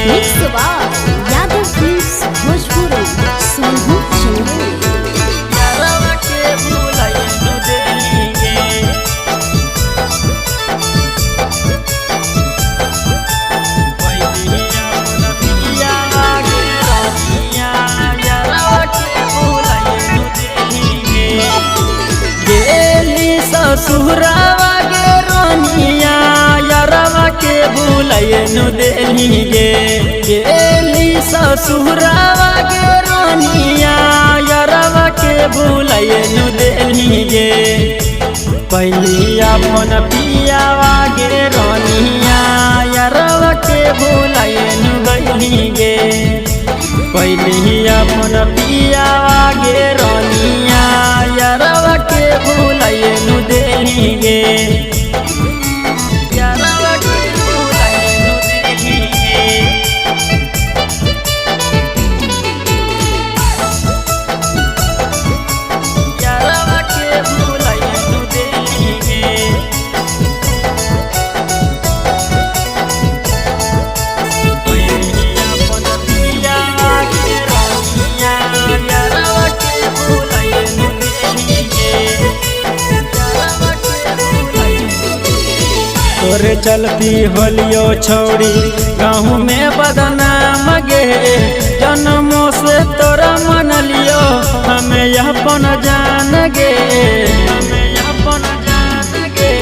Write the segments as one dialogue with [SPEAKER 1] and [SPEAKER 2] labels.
[SPEAKER 1] Mix बार Yadav films Bhojpuri Sonu Chandel.
[SPEAKER 2] यारवा के भुलाए नु देली गे पहिलिया मन पिया गे रनिया यारवा के भुलाए नु देली गे गेली ससुरावा गे रनिया यारवा के भुलाए नु देली गे गेली ससुरावा गे रनिया यारवा के भुलाए नु देली गे पहिलिया मन पियावा गे रनिया यारवा के भुलाए नु गइली गे पहिलिया मन पियावा गे रनिया यारवा के भुलाए नु देली गे यारवा के भुलाए नु देली गे यारवा के भुलाए नु देली गे पहिलिया मन पियावा गे रनिया यारवा के भुलाए नु देली गे यारवा के भुलाए नु देली गे तोरे चलती होलियो छौड़ी गाँव में बदनाम गे जन्मों से तोरा मन लियो हमें अपन जान गे हमें अपन जान गे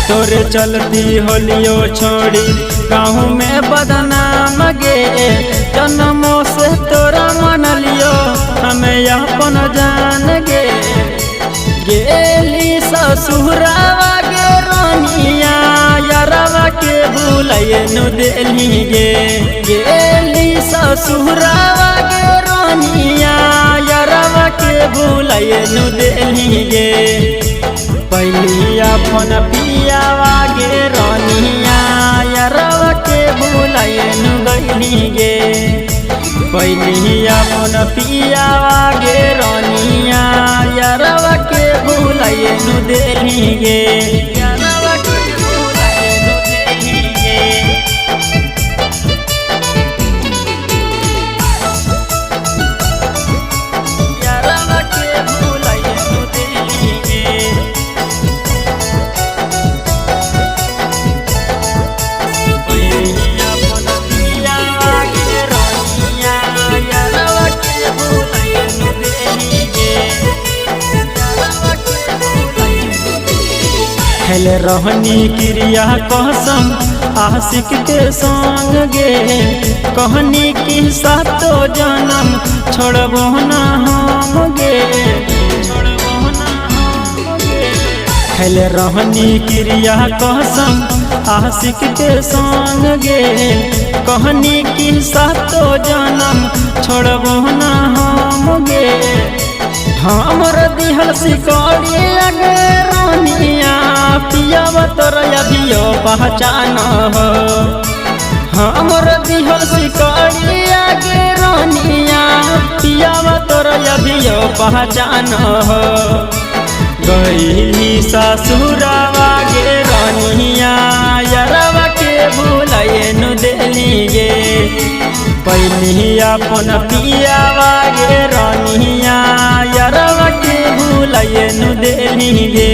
[SPEAKER 2] तोरे चलती होलियो छोड़ी गाँव में बदनाम गे जन्मों से तोरा मन लियो हमें अपन जान गे गेली ससुरावा गे रनिया यारवा के भुलाए नु देली गे गेली ससुरावा गे रनिया यारवा के भुलाए नु देली गे पहिलिया अपन पियावा गे रनिया यारवा के भुलाए नु गइली गे पहिलिया अपन पियावा गे रनिया यारवा के भुलाए नु देली गे यारवा के भुलाए नु देली गे यारवा के भुलाए नु देली गे पहिलिया अपन पियावा गे रनिया यारवा के भुलाए नु देली गे यारवा के भुलाए नु देली गे खेल रहनी क्रिया कसम आशिक के संग गे कहनी की सातो जन्म छोड़बो ना हम गे छोड़बो ना हम गे खेल रहनी क्रिया कसम आशिक के संग गे कहनी की सातो जन्म छोड़बो ना हम गे हमर दिहल सिकड़ी गे रनिया पियावा तोर अभियो पहचान हो हमर दिहल सिकड़ी गे रनिया पियावा तोर अभियो पहचान हो गइली ससुरावा गे रनिया यारवा के भुलाए नु देली गे पहिलिया अपन पियावा गे रनिया यारवा के भुलाए नु देली गे।